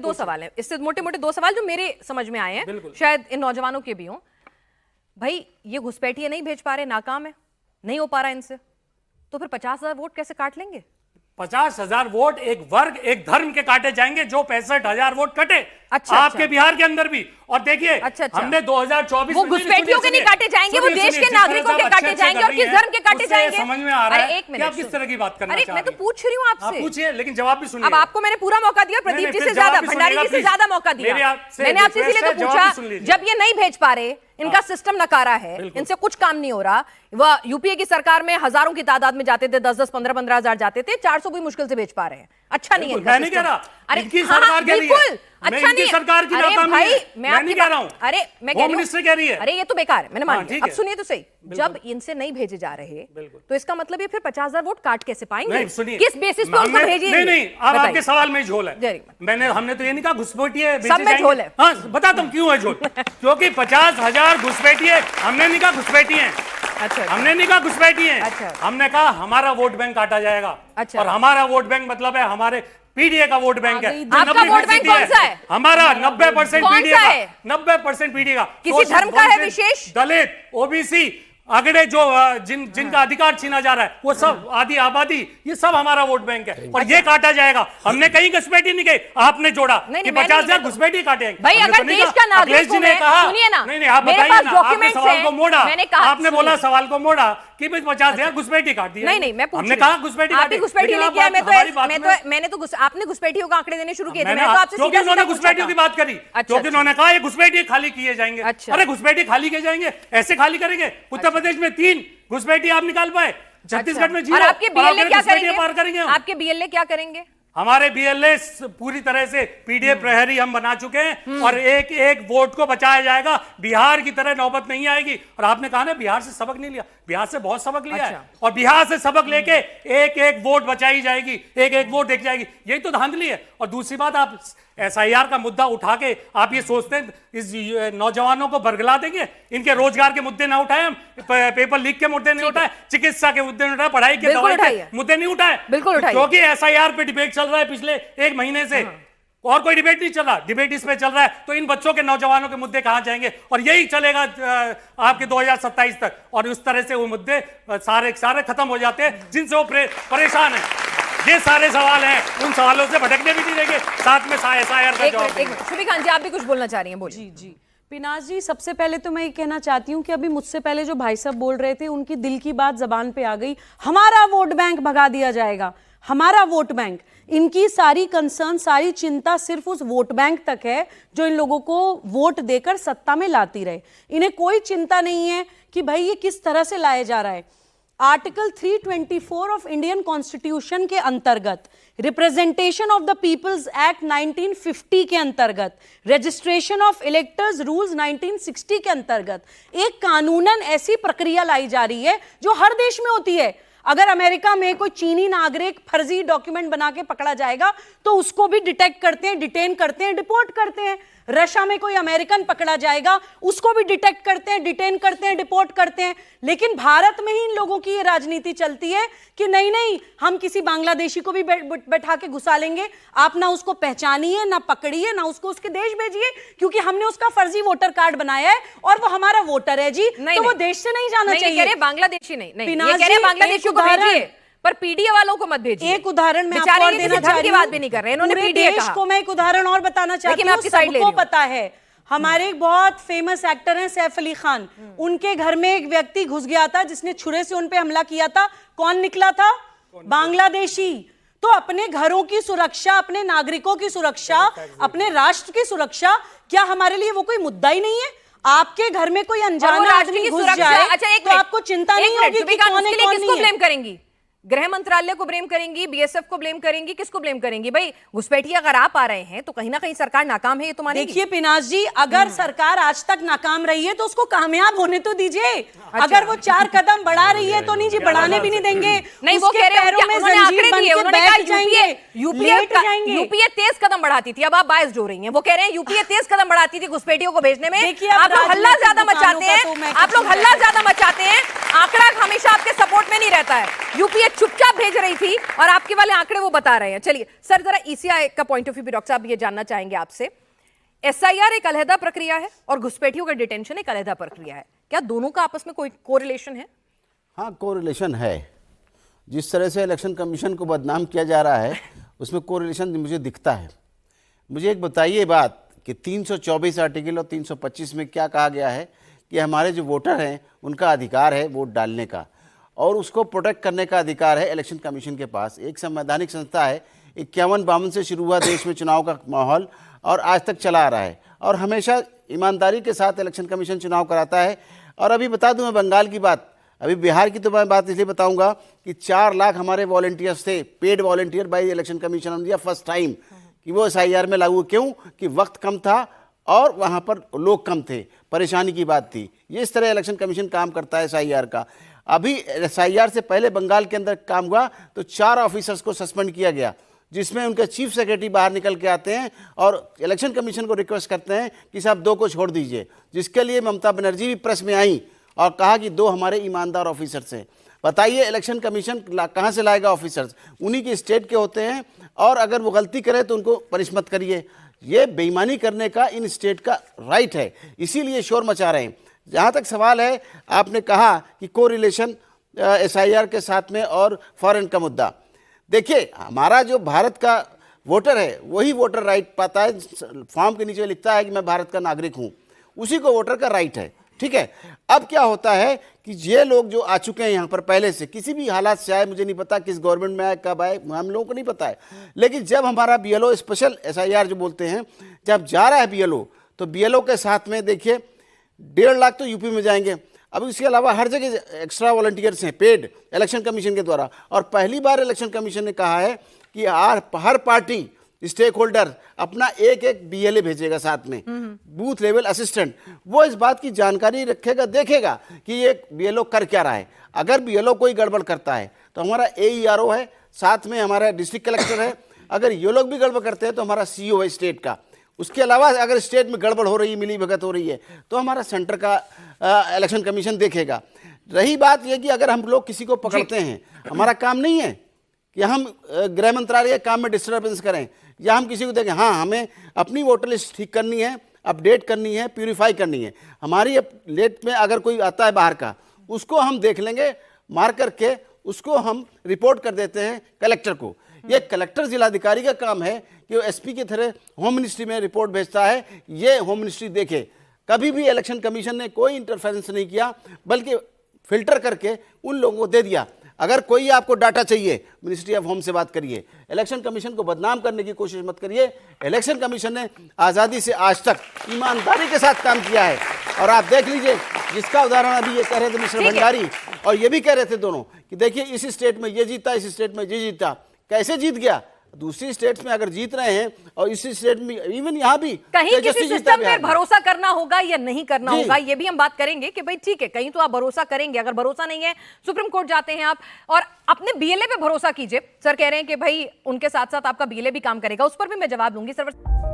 दो सवाल हैं, इससे मोटे मोटे दो सवाल जो मेरे समझ में आए हैं, शायद इन नौजवानों के भी हों। भाई ये घुसपैठिए नहीं भेज पा रहे, नाकाम है, नहीं हो पा रहा इनसे, तो फिर 50,000 वोट कैसे काट लेंगे? 50,000 वोट एक वर्ग एक धर्म के काटे जाएंगे, जो 65,000 वोट कटे। अच्छा, आपके अच्छा। बिहार के अंदर भी। और देखिए, हमने 2024 वो घुसपैठियों के नहीं काटे जाएंगे, वो देश के नागरिकों के काटे जाएंगे, और किस धर्म के काटे जाएंगे? समझ में आ रहा है कि आप किस तरह की बात करना चाह रहे हैं। मैं तो पूछ रही हूँ आपसे। पूछिए, लेकिन जवाब भी सुनिए। अब आपको मैंने पूरा मौका दिया, प्रदीप जी से ज्यादा, भंडारी जी से ज्यादा मौका दिया। मैंने आपसे इसीलिए तो पूछा, जब ये नहीं भेज पा रहे, इनका सिस्टम नकारा है, इनसे कुछ काम नहीं हो रहा। वह यूपीए की सरकार में हजारों की तादाद में जाते थे, 10-10, 15-15 हजार जाते थे, 400 भी मुश्किल से भेज पा रहे हैं। अच्छा नहीं है, मैं नहीं कह रहा, अरे इनकी सरकार कह रही है, अच्छा नहीं, सरकार की नाकामी है, मैं नहीं कह रहा हूं। अरे मैं होम मिनिस्टर कह रही है, अरे ये तो बेकार है, मैंने मान लिया। अब सुनिए तो सही, जब इनसे नहीं भेजे जा रहे, तो इसका मतलब ये फिर 50,000 वोट काट कैसे पाएंगे? किस बेसिस पे उनको भेजिए? नहीं, अब आपके सवाल में झोल है। हमने तो ये नहीं कहा घुसपैठिए सब में झोल है। हाँ, बताता हूं क्यों है झोल। क्योंकि 50,000 घुसपैठिए, हमने नहीं कहा घुसपैठी है। अच्छा, हमने नहीं कहा घुसपैठी है। अच्छा। हमने कहा हमारा वोट बैंक काटा जाएगा। अच्छा। और हमारा वोट बैंक मतलब है हमारे पीडीए का वोट बैंक है। आपका वोट बैंक कौन सा है? हमारा 90% पीडीए का, 90% पीडीए का। किसी धर्म का है विशेष? दलित, ओबीसी, अगड़े जो जिनका अधिकार छीना जा रहा है, वो सब आदि आबादी, ये सब हमारा वोट बैंक है। और ये काटा जाएगा। हमने कहीं घुसपैठी नहीं कही, आपने जोड़ा कि 50,000 घुसपैठी काटेंगे। भाई अगर देश का नागरिक हूं मैं, सुनिए ना, नहीं, आप बताइए ना, आपने सवाल को मोड़ा, आपने बोला सवाल को मोड़ा कि 50,000 घुसपैठी काट दिया। नहीं, मैं पूछ हमने कहा घुसपैठी आपने घुसपैठी नहीं किया, मैंने तो आपने घुसपैठियों का आंकड़े देने शुरू किए थे, मैं तो आपसे क्योंकि उन्होंने घुसपैठियों की बात करी, क्योंकि उन्होंने कहा ये घुसपैठी खाली किए जाएंगे। अरे घुसपैठी खाली किए जाएंगे, ऐसे खाली करेंगे? उत्तर प्रदेश में 3 घुसपैठी आप निकाल पाए, छत्तीसगढ़ में 0। और आपके बीएलए क्या करेंगे? पार करेंगे हम। आपके बीएलए क्या करेंगे? हमारे बीएलए पूरी तरह से पीडीए प्रहरी हम बना चुके हैं, और एक एक वोट को बचाया जाएगा। बिहार की तरह नौबत नहीं आएगी। और आपने कहा ना बिहार से सबक नहीं लिया, बिहार से बहुत सबक लिया है, और बिहार से सबक लेके एक एक वोट बचाई जाएगी, एक एक वोट देख जाएगी। यही तो धांधली है। और दूसरी बात, आप एसआईआर का मुद्दा उठा के आप ये सोचते हैं इस नौजवानों को बरगला देंगे? इनके रोजगार के मुद्दे ना उठाए हम, पेपर लीक के मुद्दे नहीं उठाए, चिकित्सा के मुद्दे नहीं उठाए, पढ़ाई के दवाई के मुद्दे नहीं उठाए, बिल्कुल उठाए। क्योंकि एसआईआर पे डिबेट चल रहा है पिछले 1 महीने से। और कोई डिबेट नहीं चल रहा, डिबेट इस पे चल रहा है। तो इन बच्चों के, नौजवानों के मुद्दे कहां जाएंगे? और यही चलेगा आपके 2027 तक। और उस तरह से वो मुद्दे सारे खत्म हो जाते हैं जिनसे वो परेशान है। ये सारे सवाल हैं, उन सवालों से भटकने भी नहीं देंगे, साथ में एसआईआर का जवाब। शुभी खान जी, आप भी कुछ बोलना चाह रही हैं, बोलिए। जी पिनाज जी, सबसे पहले तो मैं ये कहना चाहती हूँ कि अभी मुझसे पहले जो भाई साहब बोल रहे थे, उनकी दिल की बात जबान पे आ गई। हमारा वोट बैंक भगा दिया जाएगा, हमारा वोट बैंक। इनकी सारी कंसर्न, सारी चिंता सिर्फ उस वोट बैंक तक है जो इन लोगों को वोट देकर सत्ता में लाती रहे। इन्हें कोई चिंता नहीं है कि भाई ये किस तरह से लाया जा रहा है। आर्टिकल 324 ऑफ इंडियन कॉन्स्टिट्यूशन के अंतर्गत, representation of the people's act 1950 के अंतर्गत, रजिस्ट्रेशन ऑफ इलेक्टर्स रूल्स 1960 के अंतर्गत एक कानूनन ऐसी प्रक्रिया लाई जा रही है जो हर देश में होती है। अगर अमेरिका में कोई चीनी नागरिक फर्जी डॉक्यूमेंट बना के पकड़ा जाएगा तो उसको भी डिटेक्ट करते हैं, डिटेन करते हैं, डिपोर्ट करते हैं। रशिया में कोई अमेरिकन पकड़ा जाएगा, उसको भी डिटेक्ट करते हैं, डिटेन करते हैं, डिपोर्ट करते हैं। लेकिन भारत में ही इन लोगों की ये राजनीति चलती है कि नहीं नहीं, हम किसी बांग्लादेशी को भी बैठा के घुसा लेंगे, आप ना उसको पहचानिए, ना पकड़िए, ना उसको उसके देश भेजिए, क्योंकि हमने उसका फर्जी वोटर कार्ड बनाया है और वो हमारा वोटर है जी, तो वो देश से नहीं जाना चाहिए। बांग्लादेशी नहीं, बांग्लादेशी को भेजिए, पर पीडीए वालों को मत भेजिए। एक उदाहरण मैं आपको और देना चाह रही हूं, बात भी नहीं कर रहे हैं, इन्होंने पीडीए कहा। को मैं एक उदाहरण और बताना चाहती हूं, सबको पता है। हमारे एक बहुत फेमस एक्टर हैं सैफ अली खान, उनके घर में एक व्यक्ति घुस गया था जिसने छुरे से उन पे हमला किया था। कौन निकला था? बांग्लादेशी। तो अपने घरों की सुरक्षा, अपने नागरिकों की सुरक्षा, अपने राष्ट्र की सुरक्षा, क्या हमारे लिए वो कोई मुद्दा ही नहीं है? आपके घर में कोई अनजाना आदमी घुस जाए तो आपको चिंता नहीं होगी कि कौन है कौन नहीं ब्लेम करेंगी? गृह मंत्रालय को ब्लेम करेंगी, बीएसएफ को ब्लेम करेंगी, किसको ब्लेम करेंगी? भाई घुसपैठिए अगर आप आ रहे हैं तो कहीं ना कहीं सरकार नाकाम है, ये तो मानेगी। देखिए पिनाज जी, अगर सरकार आज तक नाकाम रही है तो उसको कामयाब होने तो दीजिए। अगर वो 4 कदम बढ़ा रही है तो नहीं जी, बढ़ाने भी नहीं देंगे। नहीं, वो कह रहे हैं यूपीए 23 कदम बढ़ाती थी, अब आप बायस हो रही हैं। वो कह रहे हैं यूपीए 23 कदम बढ़ाती थी घुसपैठियों को भेजने में। आप लोग हल्ला ज्यादा मचाते हैं, आप लोग हल्ला ज्यादा मचाते हैं। आंकड़ा हमेशा आपके सपोर्ट में नहीं रहता है। यूपीए चुपचाप भेज रही थी और आपके वाले आंकड़े वो बता रहे हैं। चलिए सर, जरा ईसीआई का पॉइंट ऑफ व्यू भी डॉक्टर साहब ये जानना चाहेंगे आपसे। एसआईआर एक अलहदा प्रक्रिया है और घुसपैठियों का डिटेंशन एक अलहदा प्रक्रिया है, क्या दोनों का आपस में कोई कोरिलेशन है? हाँ, कोरिलेशन है। जिस तरह से इलेक्शन कमीशन को बदनाम किया जा रहा है उसमें कोरिलेशन मुझे दिखता है। मुझे एक बताइए बात कि 324 आर्टिकल और 325 में क्या कहा गया है कि हमारे जो वोटर हैं उनका अधिकार है वोट डालने का, और उसको प्रोटेक्ट करने का अधिकार है इलेक्शन कमीशन के पास। एक संवैधानिक संस्था है, 51-52 से शुरू हुआ देश में चुनाव का माहौल और आज तक चला आ रहा है, और हमेशा ईमानदारी के साथ इलेक्शन कमीशन चुनाव कराता है। और अभी बता दूं मैं बंगाल की बात, अभी बिहार की तो मैं बात इसलिए बताऊंगा कि 4 लाख हमारे वॉलंटियर्स थे, paid volunteer by election commission of India, first time कि वो एसआईआर में लागू। क्यों? कि वक्त कम था और वहाँ पर लोग कम थे, परेशानी की बात थी। ये इस तरह इलेक्शन कमीशन काम करता है एसआईआर का। अभी एसआईआर से पहले बंगाल के अंदर काम हुआ तो 4 ऑफिसर्स को सस्पेंड किया गया, जिसमें उनके चीफ सेक्रेटरी बाहर निकल के आते हैं और इलेक्शन कमीशन को रिक्वेस्ट करते हैं कि साहब 2 को छोड़ दीजिए, जिसके लिए ममता बनर्जी भी प्रेस में आई और कहा कि 2 हमारे ईमानदार ऑफिसर्स हैं। बताइए इलेक्शन कमीशन कहाँ से लाएगा ऑफिसर्स? उन्हीं के स्टेट के होते हैं, और अगर वो गलती करे तो उनको पनिश मत करिए। ये बेईमानी करने का इन स्टेट का राइट है, इसीलिए शोर मचा रहे हैं। जहाँ तक सवाल है, आपने कहा कि कोरिलेशन एसआईआर के साथ में और फॉरेन का मुद्दा, देखिए हमारा जो भारत का वोटर है वही वोटर राइट पाता है। फॉर्म के नीचे लिखता है कि मैं भारत का नागरिक हूँ, उसी को वोटर का राइट है, ठीक है। अब क्या होता है कि ये लोग जो आ चुके हैं यहाँ पर पहले से, किसी भी हालात से आए, मुझे नहीं पता किस गवर्नमेंट में आए, कब आए, हम लोगों को नहीं पता है, लेकिन जब हमारा बीएलओ स्पेशल एसआईआर जो बोलते हैं, जब जा रहा है बीएलओ, तो बीएलओ के साथ में देखिए 1.5 लाख तो यूपी में जाएंगे। अब इसके अलावा हर जगह एक्स्ट्रा वॉलंटियर्स हैं पेड इलेक्शन कमीशन के द्वारा, और पहली बार इलेक्शन कमीशन ने कहा है कि हर पार्टी स्टेक होल्डर अपना एक बीएलए भेजेगा साथ में, बूथ लेवल असिस्टेंट। वो इस बात की जानकारी रखेगा, देखेगा कि ये बीएलओ कर क्या रहा है। अगर बीएलओ कोई गड़बड़ करता है तो हमारा एईआरओ है, साथ में हमारा डिस्ट्रिक्ट कलेक्टर है। अगर ये लोग भी गड़बड़ करते हैं तो हमारा सीईओ है स्टेट का। उसके अलावा अगर स्टेट में गड़बड़ हो रही है, मिली भगत हो रही है, तो हमारा सेंटर का इलेक्शन कमीशन देखेगा। रही बात यह कि अगर हम लोग किसी को पकड़ते हैं, हमारा काम नहीं है कि हम गृह मंत्रालय के काम में डिस्टर्बेंस करें या हम किसी को देखें। हाँ, हमें अपनी वोटर लिस्ट ठीक करनी है, अपडेट करनी है, प्यूरिफाई करनी है। हमारी लेट में अगर कोई आता है बाहर का, उसको हम देख लेंगे, मार करके उसको हम रिपोर्ट कर देते हैं कलेक्टर को। ये कलेक्टर जिलाधिकारी का काम है कि वो एसपी के तरह होम मिनिस्ट्री में रिपोर्ट भेजता है, ये होम मिनिस्ट्री देखे। कभी भी इलेक्शन कमीशन ने कोई इंटरफेरेंस नहीं किया, बल्कि फिल्टर करके उन लोगों को दे दिया। अगर कोई आपको डाटा चाहिए, मिनिस्ट्री ऑफ होम से बात करिए। इलेक्शन कमीशन को बदनाम करने की कोशिश मत करिए। इलेक्शन कमीशन ने आज़ादी से आज तक ईमानदारी के साथ काम किया है, और आप देख लीजिए, जिसका उदाहरण अभी ये कह रहे थे मिस्टर भंडारी, और ये भी कह रहे थे दोनों कि देखिए इस स्टेट में ये जीता, इस स्टेट में ये जीता। कैसे जीत गया? दूसरी स्टेट्स में अगर जीत रहे हैं और इसी स्टेट में, इवन यहाँ भी कहीं किसी सिस्टम पर भरोसा करना होगा या नहीं करना होगा, ये भी हम बात करेंगे कि भाई ठीक है, कहीं तो आप भरोसा करेंगे, अगर भरोसा नहीं है सुप्रीम कोर्ट जाते हैं आप, और अपने बीएलए पे भरोसा कीजिए। सर कह रहे हैं कि भाई उनके साथ साथ आपका बीएलए भी काम करेगा, उस पर भी मैं जवाब दूंगी सर।